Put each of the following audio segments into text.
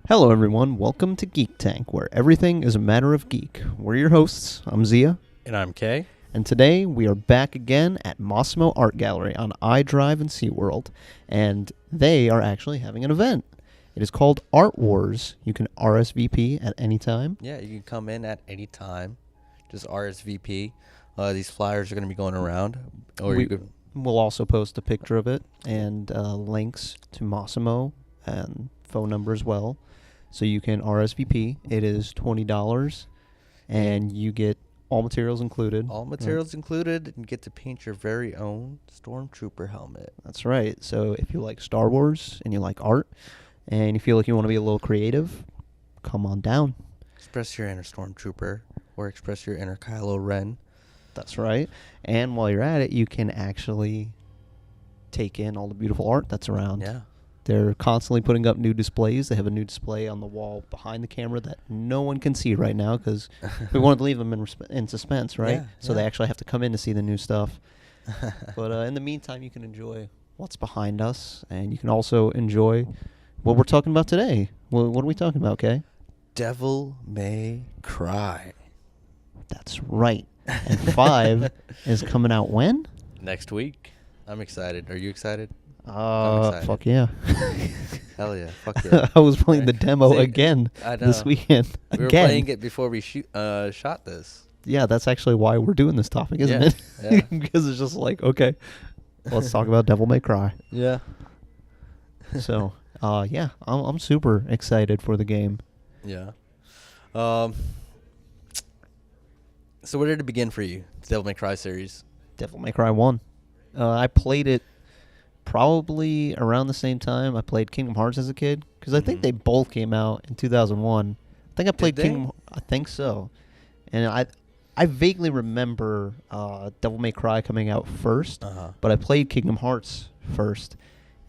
Hello everyone, welcome to Geek Tank, where everything is a matter of geek. We're your hosts, I'm Zia. And I'm Kay. And today we are back again at Massimo Art Gallery on iDrive and SeaWorld. And they are actually having an event. It is called Art Wars. You can RSVP at any time. Yeah, you can come in at any time. Just RSVP. These flyers are going to be going around. We'll also post a picture of it and links to Massimo and phone number as well. So you can RSVP. It is $20, and you get all materials included. All materials included, and get to paint your very own Stormtrooper helmet. That's right. So if you like Star Wars and you like art, and you feel like you want to be a little creative, come on down. Express your inner Stormtrooper, or express your inner Kylo Ren. That's right. And while you're at it, you can actually take in all the beautiful art that's around. Yeah. They're constantly putting up new displays. They have a new display on the wall behind the camera that no one can see right now because we wanted to leave them in suspense, right? Yeah, so yeah. they actually have to come in to see the new stuff. But in the meantime, you can enjoy what's behind us, and you can also enjoy what we're talking about today. What are we talking about, Kay? Devil May Cry. That's right. And 5 is coming out when? Next week. I'm excited. Are you excited? I'm excited. Fuck yeah. Hell yeah. Fuck yeah. I was playing the demo again this weekend. We were playing it before we shot this. Yeah, that's actually why we're doing this topic, isn't it? Yeah. Because it's just like, okay, let's talk about Devil May Cry. Yeah. So, yeah, I'm super excited for the game. Yeah. So where did it begin for you? The Devil May Cry series. Devil May Cry 1. I played it probably around the same time I played Kingdom Hearts as a kid, because I think they both came out in 2001. I think I played Kingdom. I think so, and I vaguely remember Devil May Cry coming out first, but I played Kingdom Hearts first,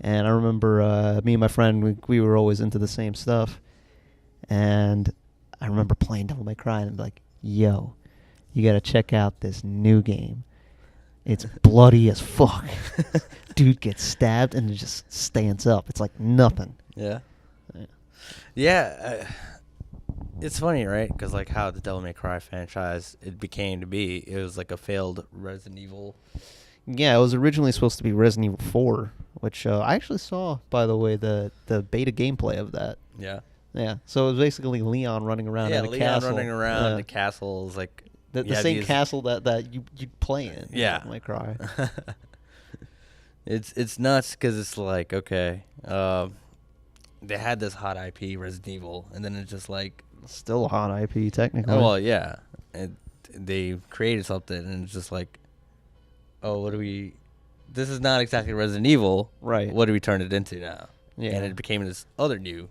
and I remember me and my friend we were always into the same stuff, and I remember playing Devil May Cry and I'm like, yo, you gotta check out this new game. It's bloody as fuck. Dude gets stabbed and it just stands up. It's like nothing. Yeah. Yeah. It's funny, right? Because like how the Devil May Cry franchise it became to be, it was like a failed Resident Evil. Yeah, it was originally supposed to be Resident Evil 4, which I actually saw, by the way, the beta gameplay of that. Yeah. Yeah. So it was basically Leon running around in a castle. Yeah, Leon running around the castle is like the same castle that you'd play in. Yeah. Devil May Cry. It's nuts because it's like, okay, they had this hot IP, Resident Evil, and then it's just like... Still a hot IP, technically. Oh, well, yeah. They created something, and it's just like, oh, what do we... This is not exactly Resident Evil. Right. What do we turn it into now? Yeah. And it became this other new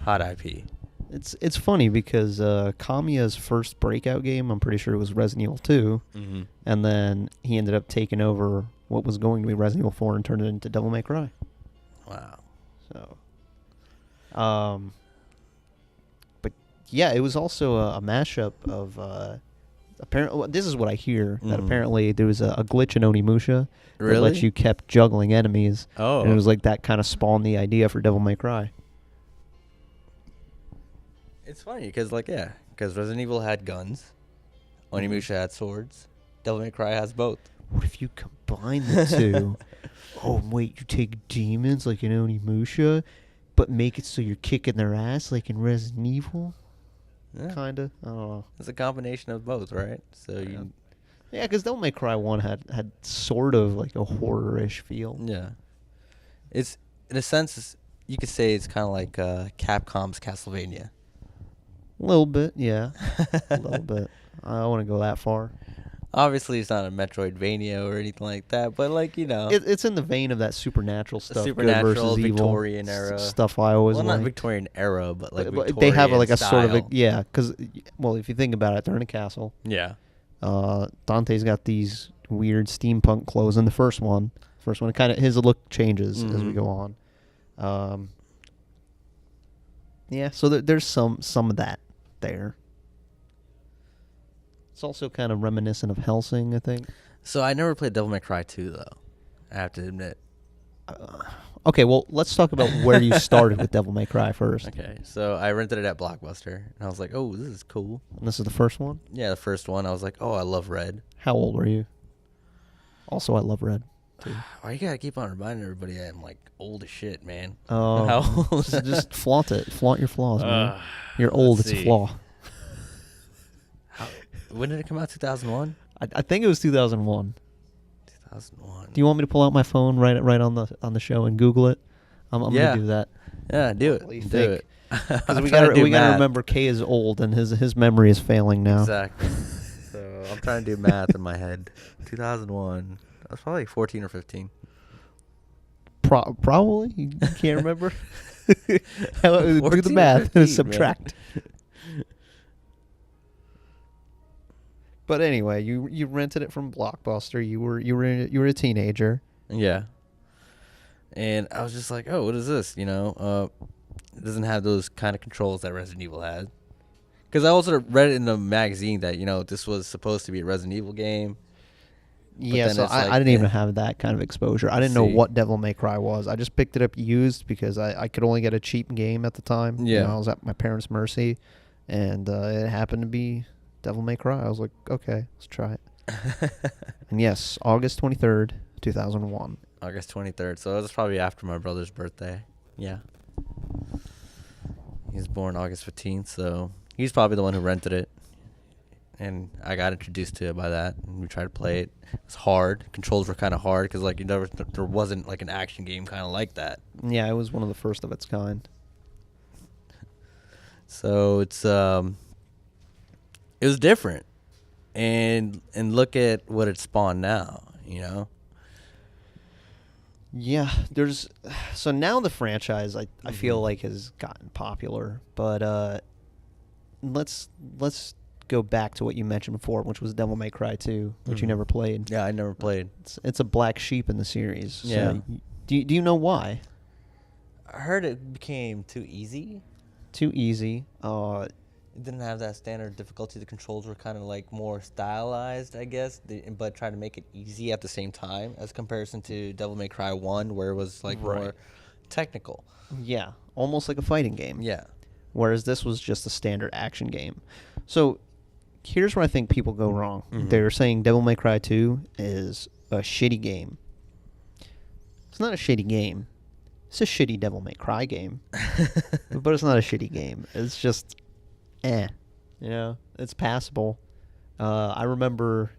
hot IP. It's funny because Kamiya's first breakout game, I'm pretty sure it was Resident Evil 2, and then he ended up taking over what was going to be Resident Evil 4 and turned it into Devil May Cry. Wow. So, but yeah, it was also a mashup of apparently this is what I hear, that apparently there was a glitch in Onimusha that lets you kept juggling enemies. Oh. And it was like that kind of spawned the idea for Devil May Cry. It's funny because, like, yeah, because Resident Evil had guns, Onimusha had swords, Devil May Cry has both. What if you combine the two? Oh, wait, you take demons like in Onimusha, but make it so you're kicking their ass like in Resident Evil? Yeah. Kind of? I don't know. It's a combination of both, right? So you... Yeah, because Devil May Cry 1 had sort of like a horror-ish feel. Yeah. It's, in a sense, you could say it's kind of like Capcom's Castlevania. A little bit, yeah. A little bit. I don't want to go that far. Obviously, it's not a Metroidvania or anything like that, but, like, you know. It's in the vein of that supernatural stuff. Supernatural, good versus Victorian evil era. Stuff I always Well, liked. not Victorian era, but, like, but Victorian they have, like, a style. sort of a... Yeah, because, well, if you think about it, they're in a castle. Yeah. Dante's got these weird steampunk clothes in the first one. Kind of his look changes as we go on. Yeah, so there's some of that there. It's also kind of reminiscent of Hellsing, I think. So I never played Devil May Cry 2, though. I have to admit. Okay, well, let's talk about where you started with Devil May Cry first. Okay, so I rented it at Blockbuster, and I was like, oh, this is cool. And this is the first one? Yeah, the first one. I was like, oh, I love Red. How old were you? Also, I love Red, too. Why you gotta keep on reminding everybody I'm like old as shit, man? How old? Just flaunt it. Flaunt your flaws, man. You're old. It's a flaw. When did it come out? 2001? I think it was 2001. 2001. Do you want me to pull out my phone right on the show and Google it? I'm gonna do that. Yeah, do it. Do it. Because we gotta remember Kay is old and his memory is failing now. Exactly. So I'm trying to do math in my head. 2001. I was probably 14 or 15. Probably. You can't remember. Do the math. 15, subtract. But anyway, you rented it from Blockbuster. You were a teenager. Yeah. And I was just like, oh, what is this? You know, it doesn't have those kind of controls that Resident Evil had. Because I also read it in the magazine that, you know, this was supposed to be a Resident Evil game. Yeah, so I didn't even have that kind of exposure. I didn't know what Devil May Cry was. I just picked it up used because I could only get a cheap game at the time. Yeah. You know, I was at my parents' mercy, and it happened to be Devil May Cry. I was like, okay, let's try it. And yes, August 23rd, 2001. August 23rd. So it was probably after my brother's birthday. Yeah. He was born August 15th, so he's probably the one who rented it. And I got introduced to it by that, and we tried to play it. It was hard. Controls were kind of hard because, like, there wasn't like an action game kind of like that. Yeah, it was one of the first of its kind. So it was different, and look at what it spawned now. You know. Yeah, so now the franchise I feel like has gotten popular, but let's go back to what you mentioned before, which was Devil May Cry 2, which you never played. Yeah, I never played. It's a black sheep in the series. Yeah. So do you know why? I heard it became too easy. Too easy. It didn't have that standard difficulty. The controls were kind of like more stylized, I guess, but trying to make it easy at the same time, as comparison to Devil May Cry 1, where it was like more technical. Yeah, almost like a fighting game. Yeah. Whereas this was just a standard action game. So here's where I think people go wrong. Mm-hmm. They're saying Devil May Cry 2 is a shitty game. It's not a shitty game. It's a shitty Devil May Cry game. But it's not a shitty game. It's just, you know, it's passable. I remember,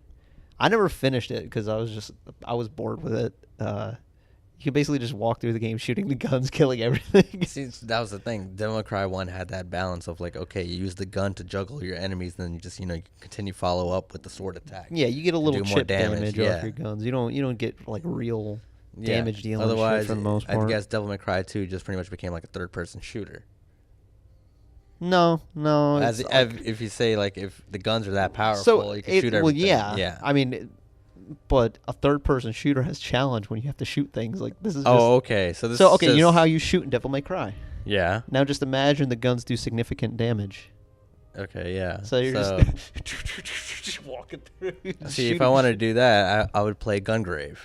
I never finished it because I was bored with it. You could basically just walk through the game shooting the guns, killing everything. See, that was the thing. Devil May Cry 1 had that balance of like, okay, you use the gun to juggle your enemies, then you just, you know, you continue follow up with the sword attack. Yeah, you get a little chip damage yeah. off your guns. You don't get like real damage dealing Otherwise, shit for the most part. I guess Devil May Cry 2 just pretty much became like a third-person shooter. No. As if you say like if the guns are that powerful, you can shoot everything. Well, yeah. I mean, but a third-person shooter has challenge when you have to shoot things. Like this is. Okay. So you know how you shoot in Devil May Cry. Yeah. Now just imagine the guns do significant damage. Okay. Yeah. So you're just walking through. See, if I wanted to do that, I would play Gungrave.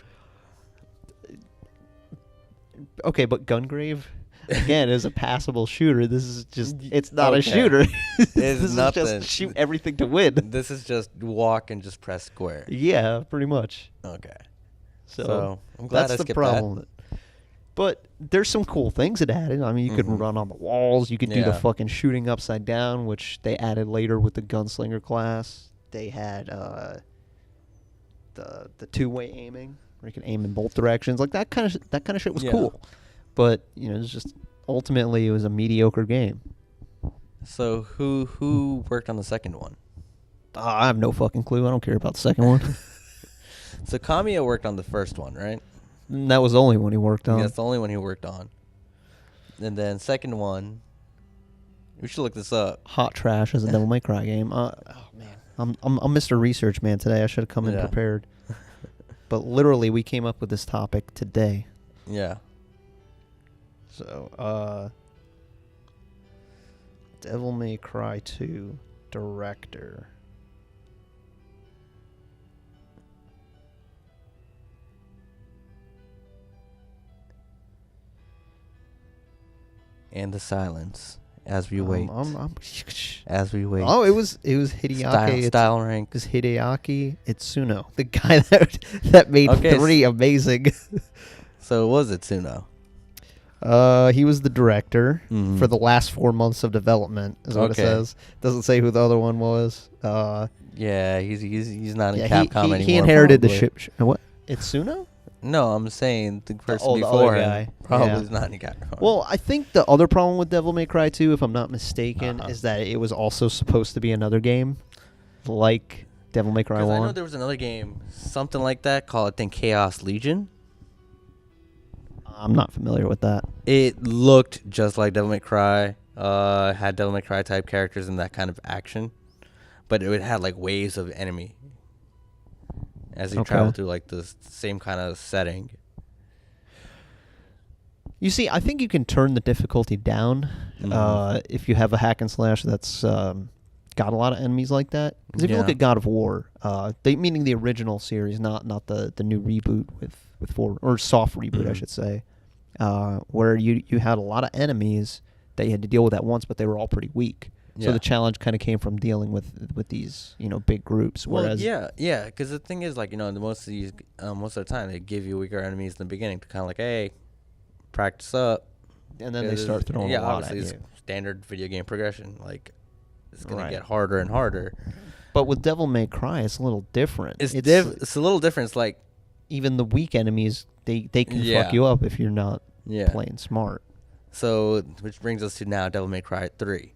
Okay, but Gungrave, again, is a passable shooter. This is just, it's not a shooter. It's this nothing. is just shoot everything to win. This is just walk and just press square. Yeah, pretty much. Okay. So I'm glad that's the problem. But there's some cool things it added. I mean, you could run on the walls. You could do the fucking shooting upside down, which they added later with the gunslinger class. They had the two-way aiming, where you can aim in both directions. Like that kind of shit was cool. But you know, it's just ultimately it was a mediocre game. So who worked on the second one? I have no fucking clue. I don't care about the second one. So Kamiya worked on the first one, right? And that was the only one he worked on. Yeah, that's the only one he worked on. And then second one, we should look this up. Hot trash as a Devil May Cry game. Oh man, I'm Mr. Research Man today. I should have come in prepared. But literally, we came up with this topic today. Yeah. So, Devil May Cry 2 director. And the silence as we wait. I'm As we wait. Oh, it was Hideaki. Style rank. It was Hideaki Itsuno, the guy that made 3 amazing. So it was Itsuno. He was the director for the last 4 months of development, is what it says. Doesn't say who the other one was. Yeah, he's not in Capcom anymore. He inherited the ship. What? Itsuno? No, I'm saying the person the before other him guy. probably is not in Capcom. Well, I think the other problem with Devil May Cry 2, if I'm not mistaken, is that it was also supposed to be another game, like Devil May Cry 1. I know there was another game, something like that, called, I think, Chaos Legion. I'm not familiar with that. It looked just like Devil May Cry. Had Devil May Cry type characters and that kind of action, but it had like waves of enemy as you travel through like the same kind of setting. You see, I think you can turn the difficulty down if you have a hack and slash that's got a lot of enemies like that. Because if you look at God of War, meaning the original series, not the new reboot with 4, or soft reboot, I should say, where you had a lot of enemies that you had to deal with at once, but they were all pretty weak. So the challenge kind of came from dealing with these big groups. Whereas because the thing is, like, most of the time they give you weaker enemies in the beginning to kind of like, hey, practice up, and then they start throwing a lot at you. It's standard video game progression. Like, it's gonna get harder and harder. But with Devil May Cry, it's a little different. It's a little different. It's like even the weak enemies, they can fuck you up if you're not playing smart. So, which brings us to now Devil May Cry 3.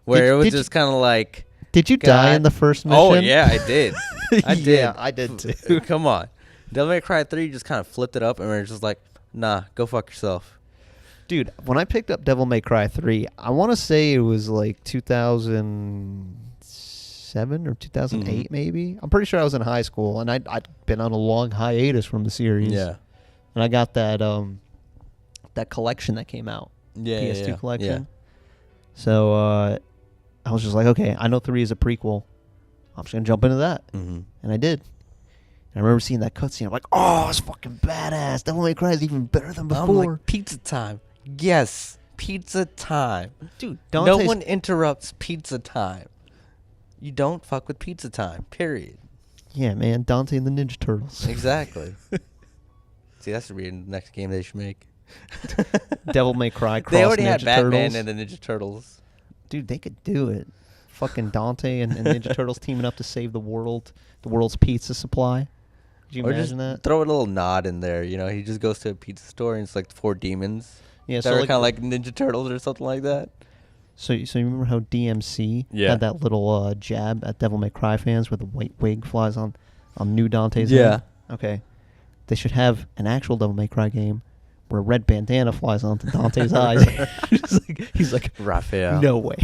Where it was just kind of like... Did you die in the first mission? Oh, yeah, I did. I did. Yeah, I did too. Come on. Devil May Cry 3 just kind of flipped it up and we're just like, nah, go fuck yourself. Dude, when I picked up Devil May Cry 3, I want to say it was like 2007 or 2008 maybe. I'm pretty sure I was in high school, and I'd been on a long hiatus from the series. Yeah. And I got that collection that came out. PS2 collection. Yeah. So I was just like, okay, I know 3 is a prequel. I'm just going to jump into that. Mm-hmm. And I did. And I remember seeing that cutscene. I'm like, oh, it's fucking badass. Devil May Cry is even better than before. I'm like, pizza time. Yes, pizza time. Dude, no one interrupts pizza time. You don't fuck with pizza time, period. Yeah, man. Dante and the Ninja Turtles. Exactly. See, that's the next game they should make. Devil May Cry cross They already Ninja had Batman Turtles. and the Ninja Turtles. Dude, they could do it. Fucking Dante and Ninja Turtles teaming up to save the world's pizza supply. Could you imagine that? Throw a little nod in there. He just goes to a pizza store and it's like 4 demons. Yeah, that are kind of like Ninja Turtles or something like that. So you remember how DMC had that little jab at Devil May Cry fans where the white wig flies on new Dante's head? Okay. They should have an actual Devil May Cry game where a red bandana flies onto Dante's eyes. he's like, Raphael. No way.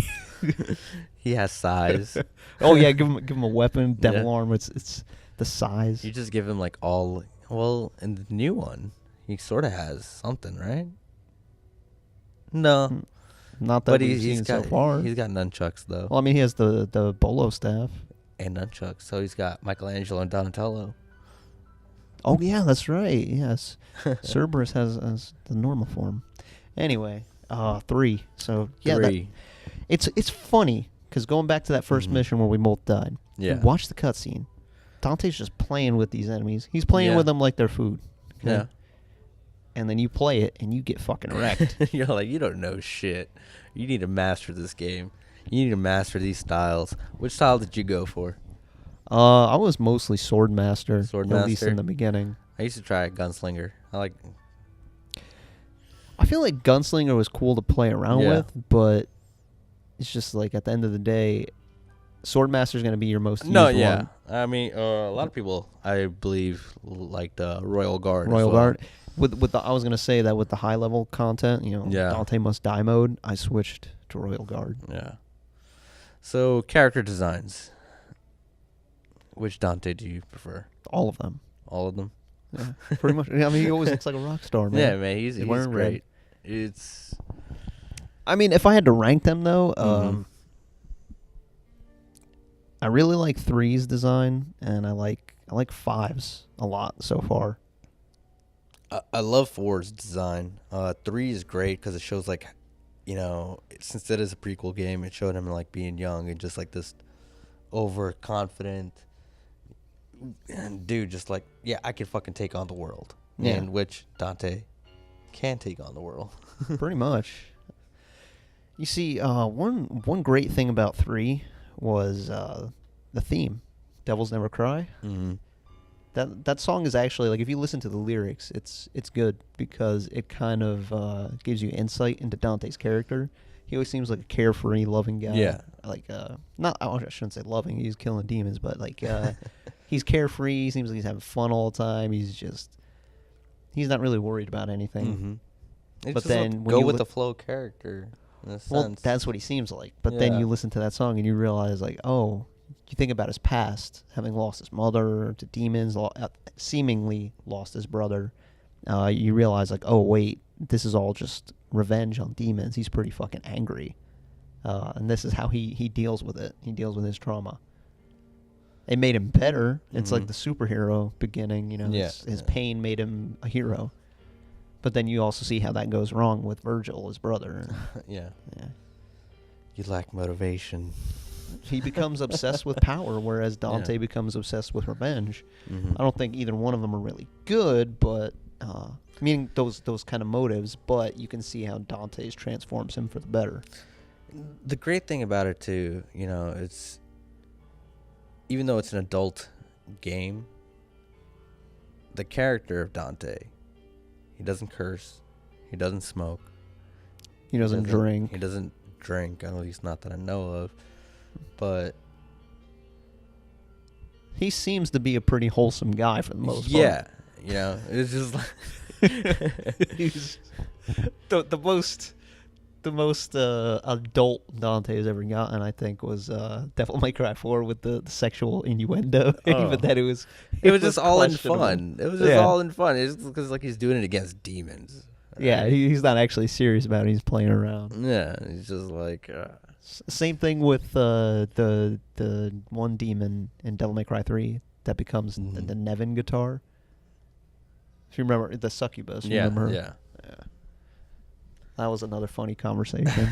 He has size. Oh yeah, give him a weapon, devil arm. It's the size. You just give him like all. Well, in the new one, he sort of has something, right? No, not that we've seen so far. He's got nunchucks though. Well, I mean, he has the bolo staff and nunchucks. So he's got Michelangelo and Donatello. Oh yeah, that's right. Yes, Cerberus has the normal form. Anyway, 3. So yeah, 3. It's funny because going back to that first mission where we both died. Yeah. Watch the cutscene. Dante's just playing with these enemies. He's playing with them like they're food. Okay? Yeah. And then you play it and you get fucking wrecked. You're like, you don't know shit. You need to master this game. You need to master these styles. Which style did you go for? I was mostly sword master. Sword at master. least in the beginning. I used to try gunslinger. I feel like gunslinger was cool to play around with, but it's just like at the end of the day, sword master is going to be your most used one. I mean, a lot of people, I believe, liked Royal Guard. Royal Guard. With the, I was going to say that with the high level content, Dante must die mode, I switched to Royal Guard. Yeah. So character designs. Which Dante do you prefer? All of them. All of them? Yeah, pretty much. I mean, he always looks like a rock star, man. Yeah, man, he's great. Red. It's. I mean, if I had to rank them though, I really like 3's design, and I like 5's a lot so far. I love 4's design. 3 is great because it shows like, since it is a prequel game, it showed him like being young and just like this overconfident and dude, just like, yeah, I can fucking take on the world. Yeah. In which Dante can take on the world. Pretty much. You see, one great thing about 3 was the theme, "Devils Never Cry." Mm-hmm. That song is actually, like, if you listen to the lyrics, it's good because it kind of gives you insight into Dante's character. He always seems like a carefree, loving guy. Yeah. Like, not, I shouldn't say loving, he's killing demons, but, like, he's carefree, he seems like he's having fun all the time, he's not really worried about anything. Mm-hmm. But It's then just when go you with the flow character in a well, sense. that's what he seems like. But then Yeah. you listen to that song and you realize, like, oh, you think about his past, having lost his mother to demons, seemingly lost his brother. You realize, like, oh, wait, this is all just revenge on demons. He's pretty fucking angry. And this is how he deals with it. He deals with his trauma. It made him better. It's like the superhero beginning, Yeah. his pain made him a hero. But then you also see how that goes wrong with Virgil, his brother. Yeah. Yeah. You lack motivation. He becomes obsessed with power, whereas Dante becomes obsessed with revenge. Mm-hmm. I don't think either one of them are really good, but meaning those kind of motives. But you can see how Dante's transforms him for the better. The great thing about it too, it's even though it's an adult game, the character of Dante, he doesn't curse, he doesn't smoke, He doesn't drink. He doesn't drink, at least not that I know of. But he seems to be a pretty wholesome guy for the most part. Yeah, it's just like he's the most adult Dante has ever gotten, I think, was Devil May Cry 4 with the sexual innuendo. Even that it was just all in fun. It was just all in fun. It's because like he's doing it against demons. Right? Yeah, he's not actually serious about it. He's playing around. Yeah, he's just like. Same thing with the one demon in Devil May Cry 3 that becomes the Nevin guitar. If you remember the succubus, remember her? Yeah. That was another funny conversation.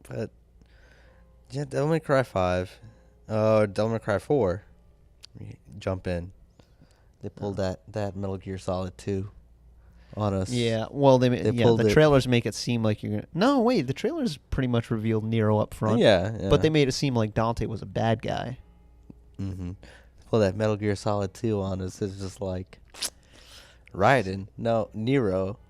But yeah, Devil May Cry 5, Devil May Cry 4. Jump in. They pulled that Metal Gear Solid 2 on us. Yeah, well, the trailers make it seem like you're gonna. No, wait, the trailers pretty much revealed Nero up front. Yeah. But they made it seem like Dante was a bad guy. Mm-hmm. Pull that Metal Gear Solid 2 on us. It's just like Raiden. No, Nero.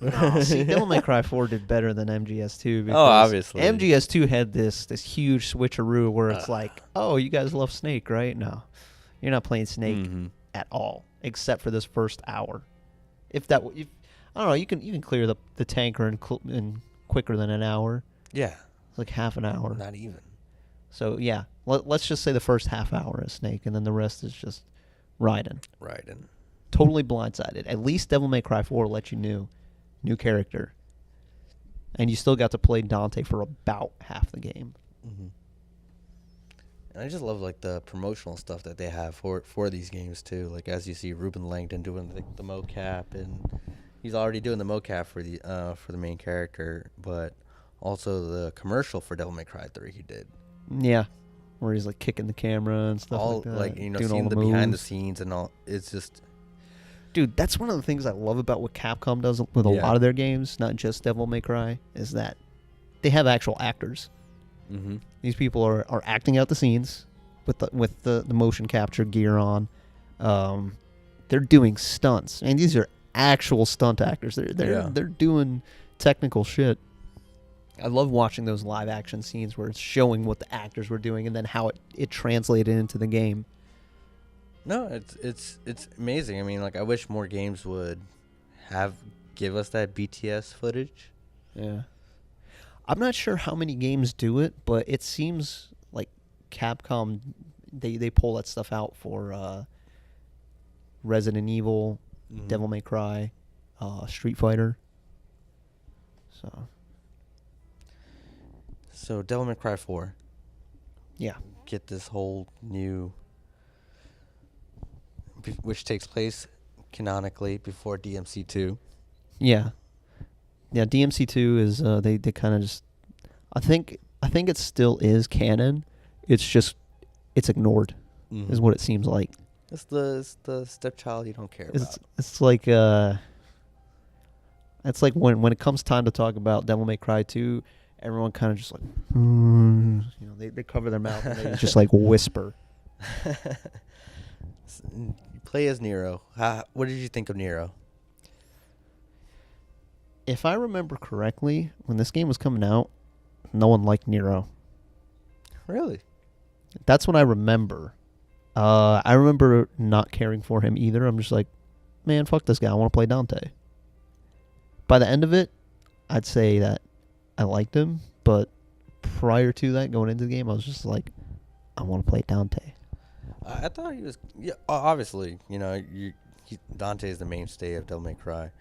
No, see, Devil May Cry 4 did better than MGS2 because obviously. MGS2 had this huge switcheroo where it's like, oh, you guys love Snake, right? No, you're not playing Snake at all, except for this first hour. I don't know, you can clear the tanker in quicker than an hour. Yeah, it's like half an hour. Not even. So yeah, let's just say the first half hour is Snake, and then the rest is just Raiden. Totally blindsided. At least Devil May Cry 4 let you new character, and you still got to play Dante for about half the game. Mm-hmm. And I just love like the promotional stuff that they have for these games too. Like as you see Ruben Langdon doing the mocap, and he's already doing the mocap for the main character, but also the commercial for Devil May Cry 3 he did. Yeah, where he's like kicking the camera and stuff all like that. Seeing the behind the scenes and all. It's just. Dude, that's one of the things I love about what Capcom does with a lot of their games, not just Devil May Cry, is that they have actual actors. Mm-hmm. These people are acting out the scenes with the motion capture gear on. They're doing stunts, and these are actual stunt actors. They're doing technical shit. I love watching those live action scenes where it's showing what the actors were doing and then how it translated into the game. No, it's amazing. I mean, like I wish more games would give us that BTS footage. Yeah. I'm not sure how many games do it, but it seems like Capcom they pull that stuff out for Resident Evil, Devil May Cry, Street Fighter. So Devil May Cry 4. Yeah. Get this whole new, which takes place canonically before DMC2. Yeah. Yeah, DMC2 is they kind of just I think it still is canon. It's ignored is what it seems like. It's the stepchild you don't care about. It's like when it comes time to talk about Devil May Cry 2, everyone kind of just like they cover their mouth and they just like whisper. You play as Nero. What did you think of Nero? If I remember correctly, when this game was coming out, no one liked Nero. Really? That's what I remember. I remember not caring for him either. I'm just like, man, fuck this guy. I want to play Dante. By the end of it, I'd say that I liked him, but prior to that, going into the game, I was just like, I want to play Dante. I thought he was, obviously, Dante is the mainstay of Devil May Cry.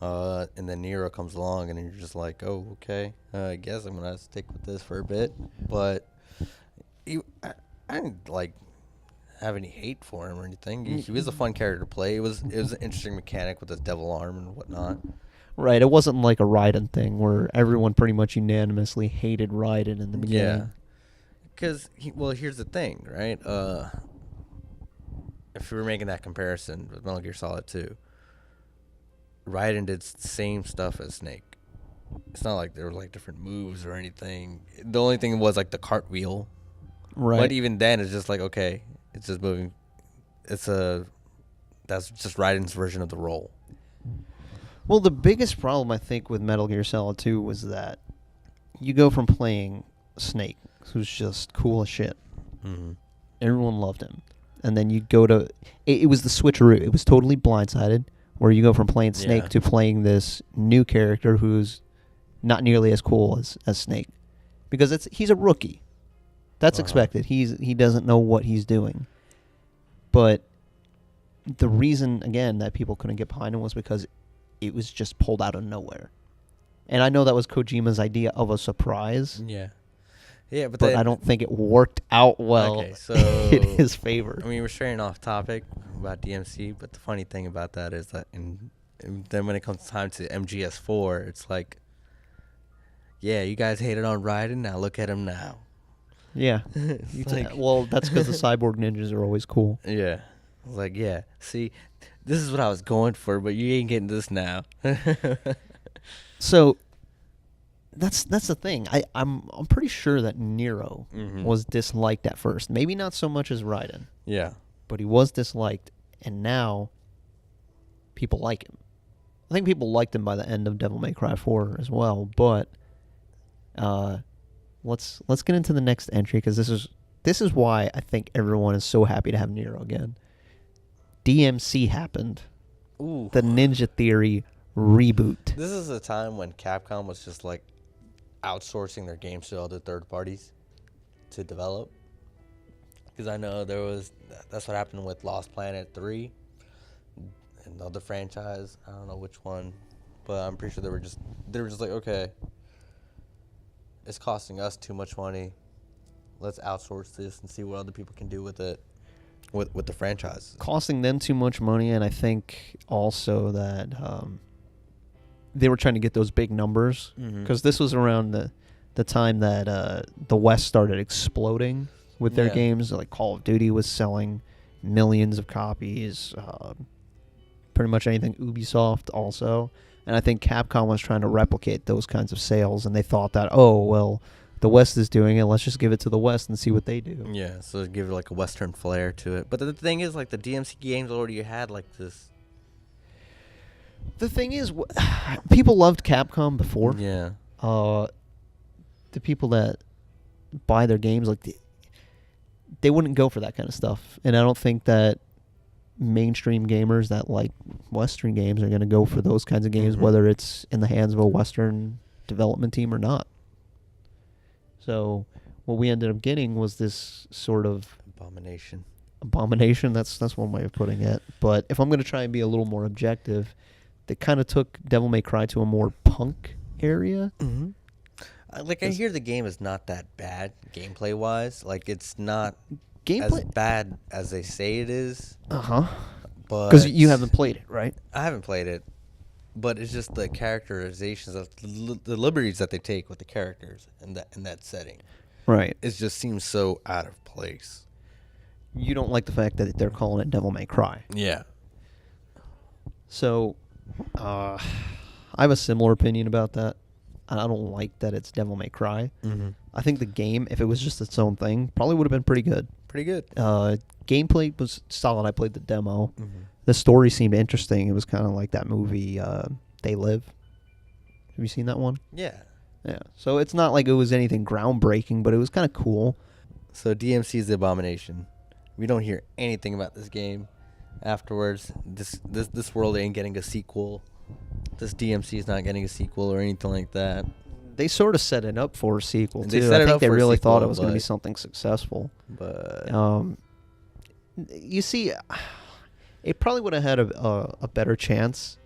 And then Nero comes along, and then you're just like, oh, okay, I guess I'm going to stick with this for a bit. But I didn't, have any hate for him or anything. He was a fun character to play. It was an interesting mechanic with his devil arm and whatnot. Right, it wasn't like a Raiden thing where everyone pretty much unanimously hated Raiden in the beginning. Yeah. Because, here's the thing, right? If we were making that comparison with Metal Gear Solid 2, Raiden did the same stuff as Snake. It's not like there were different moves or anything. The only thing was the cartwheel. Right. But even then, it's just okay, it's just moving. That's just Raiden's version of the role. Well, the biggest problem I think with Metal Gear Solid 2 was that you go from playing Snake, who's just cool as shit. Mm-hmm. Everyone loved him. And then you go to... It was the switcheroo. It was totally blindsided, where you go from playing Snake to playing this new character who's not nearly as cool as Snake. Because he's a rookie. That's expected. He doesn't know what he's doing. But the reason, again, that people couldn't get behind him was because it was just pulled out of nowhere. And I know that was Kojima's idea of a surprise. Yeah. Yeah, but I don't think it worked out well in his favor. I mean, we're straying off topic about DMC, but the funny thing about that is that then when it comes time to MGS4, it's yeah, you guys hated on Raiden, now look at him now. Yeah. Well, that's because the cyborg ninjas are always cool. Yeah. I was yeah, see, this is what I was going for, but you ain't getting this now. So that's the thing. I'm pretty sure that Nero was disliked at first. Maybe not so much as Raiden. Yeah. But he was disliked, and now people like him. I think people liked him by the end of Devil May Cry 4 as well, but let's get into the next entry, because this is why I think everyone is so happy to have Nero again. DMC happened. Ooh. The Ninja Theory reboot. This is a time when Capcom was just outsourcing their games to other third parties to develop. Because I know that's what happened with Lost Planet 3, another franchise. I don't know which one, but I'm pretty sure they were just okay, it's costing us too much money. Let's outsource this and see what other people can do with it, with the franchise. Costing them too much money, and I think also that they were trying to get those big numbers, because this was around the time that the West started exploding with their games. Call of Duty was selling millions of copies. Pretty much anything Ubisoft also. And I think Capcom was trying to replicate those kinds of sales, and they thought that, the West is doing it, let's just give it to the West and see what they do. Yeah, so give it a Western flair to it. But the thing is, the DMC games already had this. The thing is, people loved Capcom before. Yeah. The people that buy their games, they wouldn't go for that kind of stuff. And I don't think that mainstream gamers that like Western games are going to go for those kinds of games, whether it's in the hands of a Western development team or not. So what we ended up getting was this sort of abomination. That's one way of putting it. But if I'm going to try and be a little more objective, they kind of took Devil May Cry to a more punk area. I hear the game is not that bad gameplay wise. It's not as bad as they say it is. but Because you haven't played it, right? I haven't played it, but it's just the characterizations of the liberties that they take with the characters in that setting. Right. It just seems so out of place. You don't like the fact that they're calling it Devil May Cry. Yeah. So, I have a similar opinion about that. I don't like that it's Devil May Cry. Mm-hmm. I think the game, if it was just its own thing, probably would have been pretty good. Pretty good. Gameplay was solid. I played the demo. Mm-hmm. The story seemed interesting. It was kind of like that movie, They Live. Have you seen that one? Yeah. Yeah. So it's not like it was anything groundbreaking, but it was kind of cool. So DMC is the abomination. We don't hear anything about this game afterwards. This world ain't getting a sequel. This DMC is not getting a sequel or anything like that. They sort of set it up for a sequel, They too. set I it think up they for a really thought it sequel, was going to be but- something successful. But You see, it probably would have had a better chance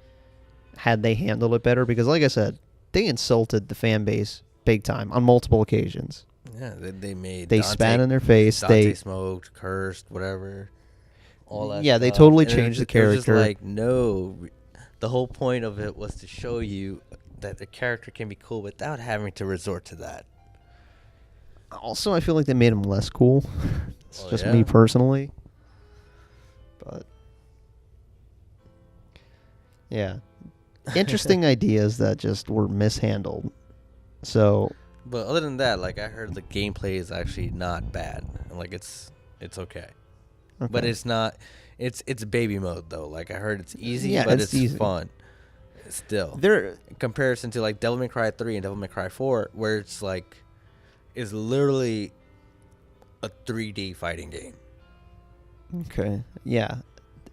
had they handled it better, because like I said, they insulted the fan base big time on multiple occasions. yeah, they made They spat in their face. Dante smoked, cursed, whatever. All that. Yeah, they stuff. totally And it changed was the just- it was just character. like, no, the whole point of it was to show you that the character can be cool without having to resort to that. Also, I feel like they made him less cool. It's Oh, just yeah? me personally. But yeah, interesting ideas that just were mishandled. So But other than that, like I heard the gameplay is actually not bad. Like it's okay. But okay. it's not. It's baby mode though. Like I heard it's easy, Yeah, but it's it's easy. fun. Still, There, in comparison to like Devil May Cry 3 and Devil May Cry 4, where it's like, is literally a 3D fighting game. okay, yeah,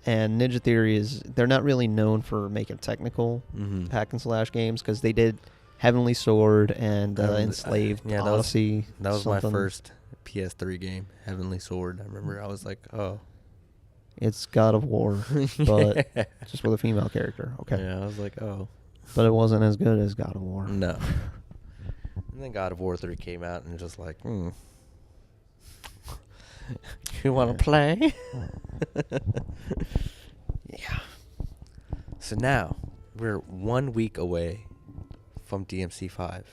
and Ninja Theory they're not really known for making technical Mm-hmm. hack and slash games, because they did Heavenly Sword and Enslaved yeah, Odyssey. That was my something. first PS3 game, Heavenly Sword. I remember I was like, oh. It's God of War, but just with a female character. Okay, Yeah, I was like, oh. but it wasn't as good as God of War. No. And then God of War 3 came out and just like, you want to play? Yeah. So now we're 1 week away from DMC 5.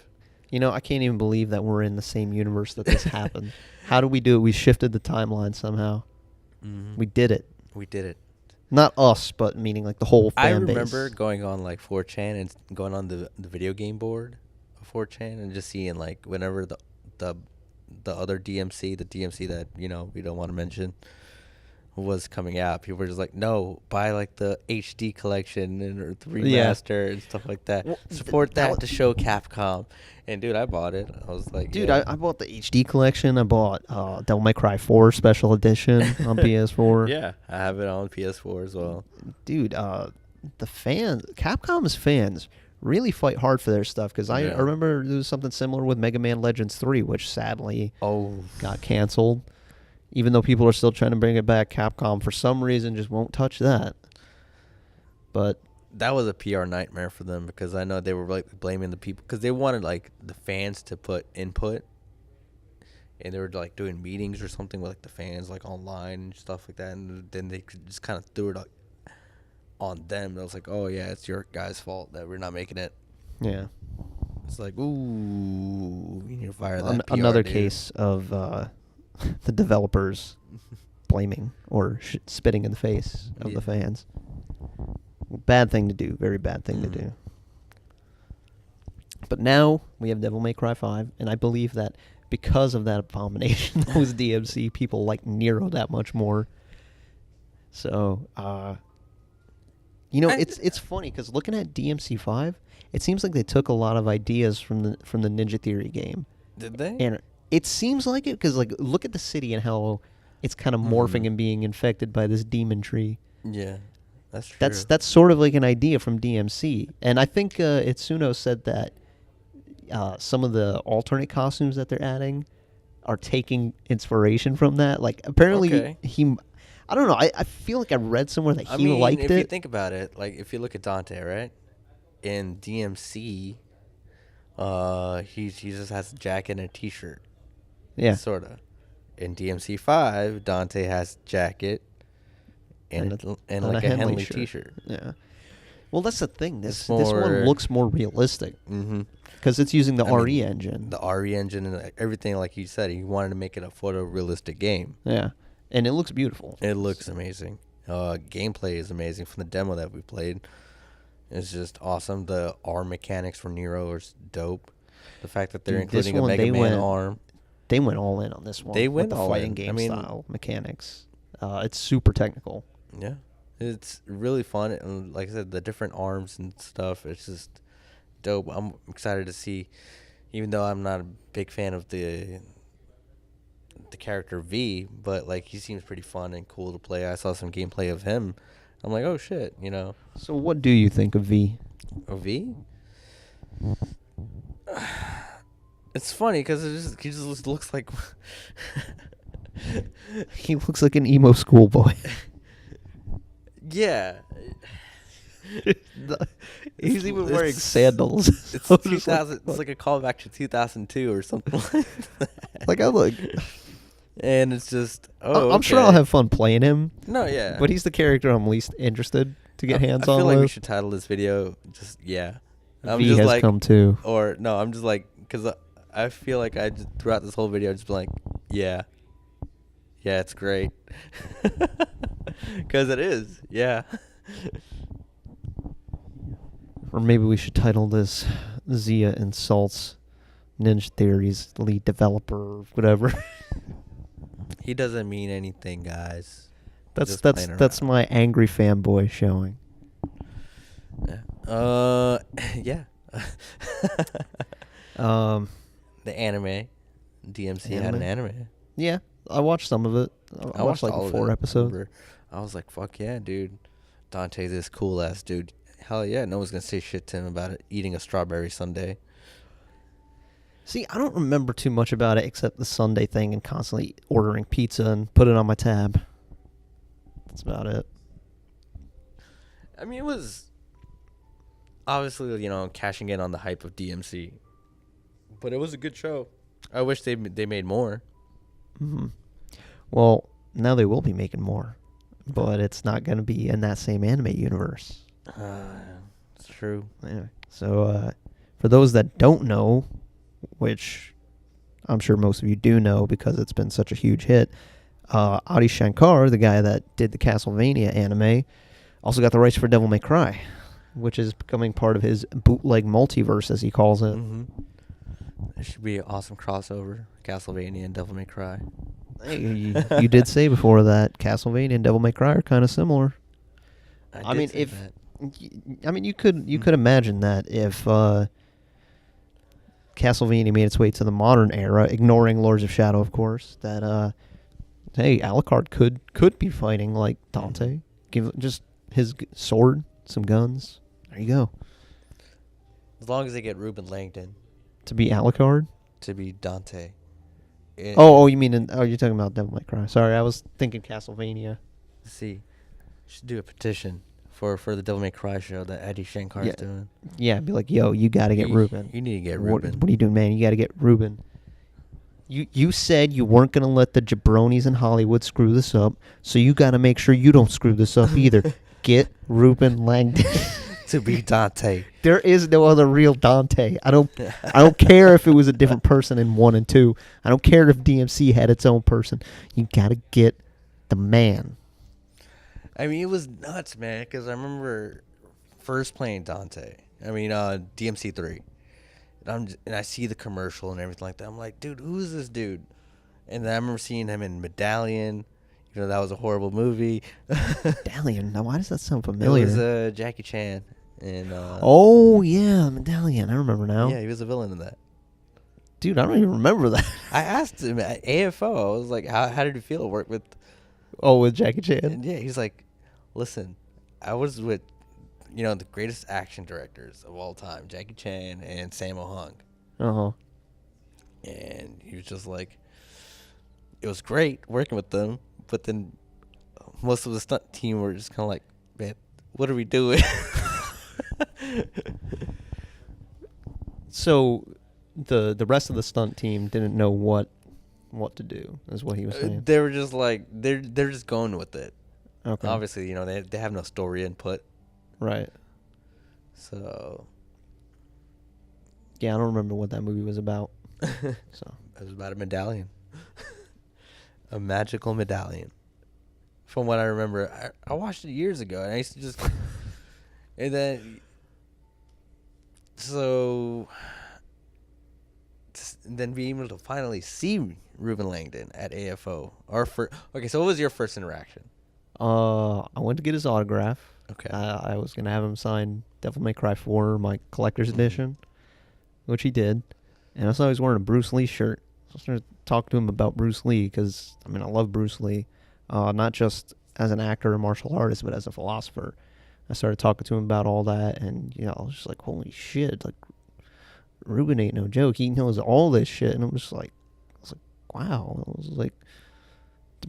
You know, I can't even believe that we're in the same universe that this happened. How did we do it? We shifted the timeline somehow. Mm-hmm. We did it. We did it. Not us, but meaning like the whole I fan base. remember going on like 4chan and going on the video game board of 4chan and just seeing like whenever the other DMC, the DMC that, you know, we don't want to mention, was coming out, people were just like, no, buy like the HD collection and or the remaster and stuff like that. Well, Support that that to show Capcom. And dude, I bought it. I was like, Dude, yeah. I bought the HD collection. I bought Devil May Cry 4 Special Edition on PS4. Yeah, I have it on PS4 as well. Dude, the fans, Capcom's fans really fight hard for their stuff, because I Yeah. remember there was something similar with Mega Man Legends 3, which sadly got canceled. Even though people are still trying to bring it back, Capcom, for some reason, just won't touch that. But that was a PR nightmare for them, because I know they were like blaming the people, because they wanted like the fans to put input, and they were like doing meetings or something with like the fans like online and stuff like that, and then they just kind of threw it on them. It was like, oh yeah, it's your guys' fault that we're not making it. yeah, It's like, ooh, we need to fire that. PR another dude. case of the developers blaming or spitting in the face of Yeah. the fans. Bad thing to do. Very bad thing to do. But now we have Devil May Cry 5, and I believe that because of that abomination that was DMC, people like Nero that much more. So, you know, it's funny, because looking at DMC 5, it seems like they took a lot of ideas from the Ninja Theory game. Did they? And it seems like it, because like look at the city and how it's kind of morphing and being infected by this demon tree. Yeah, that's true. That's sort of like an idea from DMC, and I think Itsuno said that some of the alternate costumes that they're adding are taking inspiration from that. Like apparently Okay. I don't know. I feel like I read somewhere that I he mean, liked if you it. think about it, like if you look at Dante, right, in DMC, he just has a jacket and a t-shirt. Yeah. Sorta. In DMC 5, Dante has jacket and and like a Henley shirt. T-shirt. Yeah. Well, that's the thing. This It's one more- looks more realistic Mm-hmm. because it's using the I RE mean, engine. The RE engine and everything, like you said, he wanted to make it a photorealistic game. Yeah, and it looks beautiful. It looks amazing. Gameplay is amazing from the demo that we played. It's just awesome. The arm mechanics for Nero are dope. The fact that they're Dude, this including a one, Mega they Man went- arm. They went all in on this one. They with went the all fighting in. game I mean- style mechanics. It's super technical. Yeah. It's really fun. And like I said, the different arms and stuff, it's just dope. I'm excited to see, even though I'm not a big fan of the character V, but like he seems pretty fun and cool to play. I saw some gameplay of him. I'm like, oh shit, you know. So, what do you think of V? A V? It's funny because he just looks like. He looks like an emo schoolboy. Yeah. He's even It's- wearing sandals. It's I was just 2000. It's like a callback to 2002 or something like that. like I look. And it's just. Oh, I'm sure I'll have fun playing him. No, yeah. But he's the character I'm least interested to get hands on I feel like with. we should title this video just yeah. I'm V just has like, come too. or no, I'm just like, because I feel like I just throughout this whole video just be like, yeah, it's great, because it is, yeah. Or maybe we should title this Zia Insults Ninja Theory's lead developer or whatever. He doesn't mean anything, guys. That's Just playing that's around. my angry fanboy showing. Yeah. Yeah. The anime, DMC had an anime. Yeah, I watched some of it. I watched like all of 4 it. episodes. Remember, I was like, fuck yeah, dude. Dante's this cool ass dude. Hell yeah, no one's gonna say shit to him about it, eating a strawberry sundae. See, I don't remember too much about it except the Sunday thing and constantly ordering pizza and put it on my tab. That's about it. I mean, it was obviously, you know, cashing in on the hype of DMC, but it was a good show. I wish they made more. Hmm. Well, now they will be making more, but it's not going to be in that same anime universe. It's true. Anyway, so for those that don't know, which I'm sure most of you do know because it's been such a huge hit, Adi Shankar, the guy that did the Castlevania anime, also got the rights for Devil May Cry, which is becoming part of his bootleg multiverse, as he calls it. Mm-hmm. It should be an awesome crossover, Castlevania and Devil May Cry. Hey, you did say before that Castlevania and Devil May Cry are kind of similar. I mean, did say if that. you could imagine that if Castlevania made its way to the modern era, ignoring Lords of Shadow, of course, that hey, Alucard could be fighting like Dante. Give just his sword, some guns. There you go. As long as they get Ruben Langdon To be Alucard. to be Dante. Oh, you mean you're talking about Devil May Cry? Sorry, I was thinking Castlevania. See, should do a petition for the Devil May Cry show that Eddie Shankar's Yeah. doing. Yeah, be like, yo, you got to get Ruben. You need to get What Ruben. are you doing, man? You got to get Ruben. You said you weren't going to let the jabronis in Hollywood screw this up, so you got to make sure you don't screw this up either. Get Ruben Langdon. To be Dante. There is no other real Dante. I don't care if it was a different person in 1 and 2. I don't care if DMC had its own person. You got to get the man. I mean, it was nuts, man, because I remember first playing Dante. I mean, DMC 3. And I see the commercial and everything like that. I'm like, dude, who is this dude? And then I remember seeing him in Medallion. You know, that was a horrible movie. Medallion. Now, why does that sound familiar? It was Jackie Chan. And oh, yeah, Medallion. I remember now. yeah, he was a villain in that. Dude, I don't even remember that. I asked him at AFO. I was like, how did it feel to work with? Oh, with Jackie Chan? And yeah, he's like, listen, I was with, you know, the greatest action directors of all time, Jackie Chan and Sammo Hung. Uh-huh. And he was just like, it was great working with them, but then most of the stunt team were just kind of like, man, what are we doing? So the rest of the stunt team didn't know what to do, is what he was saying. They were just like, they're just going with it. Okay. Obviously, they have no story input. Right. So. Yeah, I don't remember what that movie was about. So It was about a medallion. A magical medallion. From what I remember, I watched it years ago, and I used to just, and then, then being able to finally see Ruben Langdon at AFO. Okay, so what was your first interaction? I went to get his autograph. Okay. I was gonna have him sign Devil May Cry 4, my collector's edition, which he did. And I saw he was wearing a Bruce Lee shirt. So I started talking to him about Bruce Lee because, I love Bruce Lee. Not just as an actor or martial artist, but as a philosopher. I started talking to him about all that, and, I was just like, holy shit, like, Ruben ain't no joke. He knows all this shit. And I was like, wow. I was like,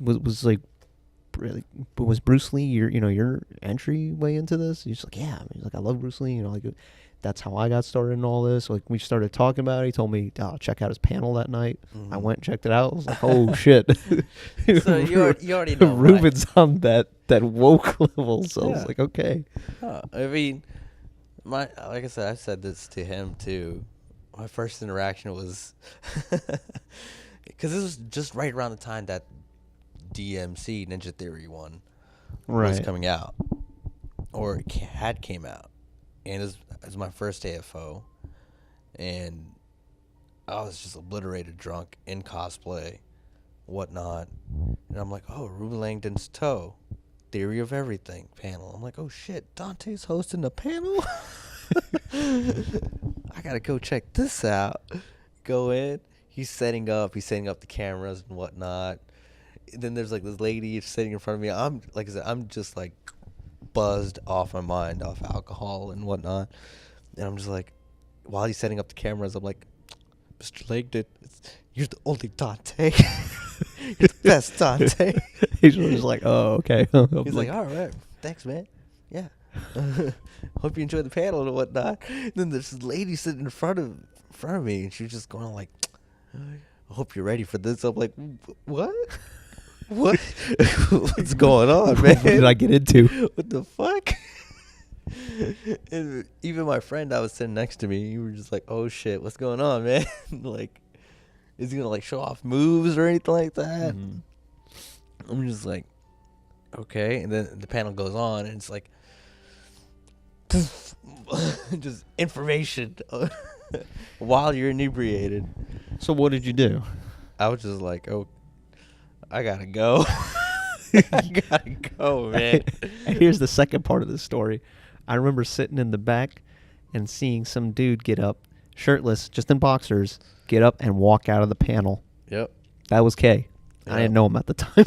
was Bruce Lee your entryway into this? He's like, yeah. He's like, I love Bruce Lee. Like, that's how I got started in all this. Like, we started talking about it. He told me, check out his panel that night. Mm-hmm. I went and checked it out. I was like, oh shit. So you already know. Ruben's on that woke level. So I was like, okay. I mean, like I said, I've said this to him too. My first interaction was because this was just right around the time that DMC Ninja Theory 1 was coming out, or had came out, and it was my first AFO, and I was just obliterated drunk in cosplay, whatnot, and I'm like, oh, Ruben Langdon's Toe, Theory of Everything panel. I'm like, oh shit, Dante's hosting a panel. I gotta go check this out. Go in. He's setting up the cameras and whatnot. And then there's like this lady sitting in front of me. I'm just like buzzed off my mind, off alcohol and whatnot. And I'm just like, while he's setting up the cameras, I'm like, Mr. Langdon, you're the only Dante. You're the best Dante. He's just like, oh, okay. He's like, all right, thanks, man. Yeah. Hope you enjoy the panel and whatnot. And then there's this lady sitting in front of me, and she's just going like, I hope you're ready for this. I'm like, what? What? What's going on, man? What did I get into? What the fuck? And even my friend that was sitting next to me, you were just like, oh shit, what's going on, man? Like, is he gonna like show off moves or anything like that? Mm-hmm. I'm just like, okay. And then the panel goes on, and it's like, just information while you're inebriated. So what did you do? I was just like, oh, I gotta go. I gotta go, man. Here's the second part of the story. I remember sitting in the back and seeing some dude get up, shirtless, just in boxers, get up and walk out of the panel. Yep. That was Kay. Yep. I didn't know him at the time.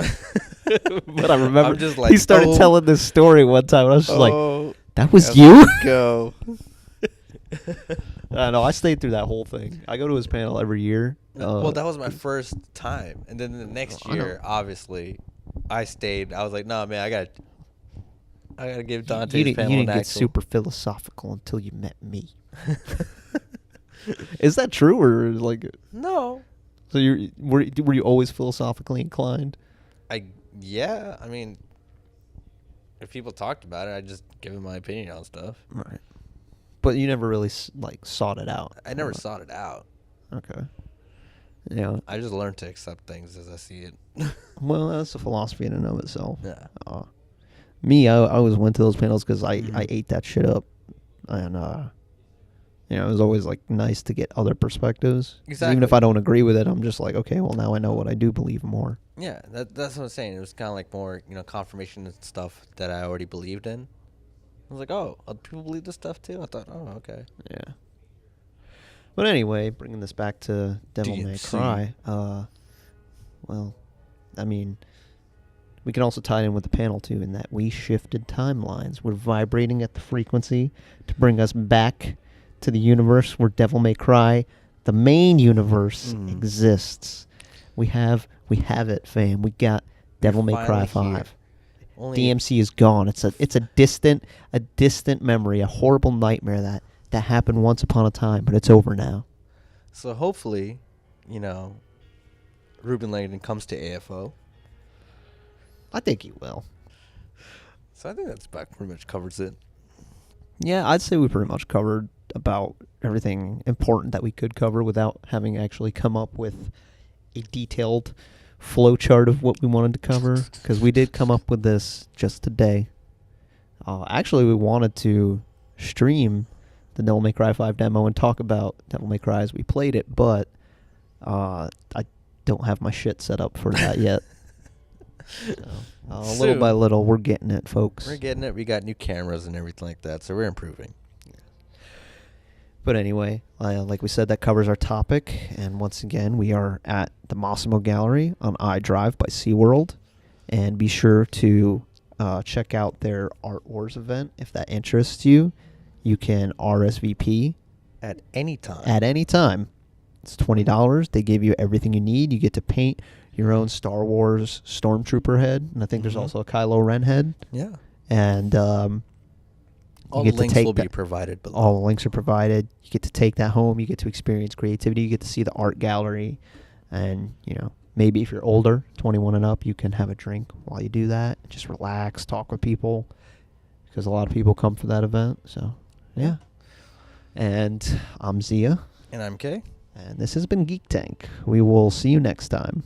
But I remember just like, he started telling this story one time, and I was just like, that was you? Go. I know. I stayed through that whole thing. I go to his panel every year. Well, that was my first time. And then the next year, obviously, I stayed. I was like, nah, man, I gotta give Dante's panel You didn't get super philosophical until you met me. Is that true, or like? No. So were you always philosophically inclined? Yeah. I mean, if people talked about it, I'd just give them my opinion on stuff. Right. But you never really sought it out. I never sought it out. Okay. Yeah. I just learned to accept things as I see it. Well, that's a philosophy in and of itself. Yeah. Me, I always went to those panels because I ate that shit up, and it was always like nice to get other perspectives. Exactly. Even if I don't agree with it, I'm just like, okay, well now I know what I do believe more. Yeah, that's what I'm saying. It was kind of like more, confirmation and stuff that I already believed in. I was like, oh, other people believe this stuff too? I thought, oh, okay. Yeah. But anyway, bringing this back to Devil May Cry, well, I mean, we can also tie it in with the panel too, in that we shifted timelines. We're vibrating at the frequency to bring us back to the universe where Devil May Cry, the main universe, exists. We have it, fam. We got Devil May Cry 5. DMC is gone. It's a distant memory, a horrible nightmare that happened once upon a time, but it's over now. So hopefully, Ruben Langdon comes to AFO. I think he will. So I think that's about pretty much covers it. Yeah, I'd say we pretty much covered about everything important that we could cover without having actually come up with a detailed flow chart of what we wanted to cover, because we did come up with this just today. Actually, we wanted to stream the Devil May Cry 5 demo and talk about Devil May Cry as we played it, but I don't have my shit set up for that yet. So, little by little, we're getting it, folks. We're getting it. We got new cameras and everything like that, so we're improving. But anyway, like we said, that covers our topic. And once again, we are at the Massimo Gallery on iDrive by SeaWorld. And be sure to check out their Art Wars event. If that interests you, you can RSVP. At any time. At any time. It's $20. They give you everything you need. You get to paint your own Star Wars Stormtrooper head. And I think there's also a Kylo Ren head. Yeah. And all the links will be provided below. All the links are provided. You get to take that home. You get to experience creativity. You get to see the art gallery. And, you know, maybe if you're older, 21 and up, you can have a drink while you do that. Just relax, talk with people. Because a lot of people come for that event. So, yeah. And I'm Zia. And I'm Kay. And this has been Geek Tank. We will see you next time.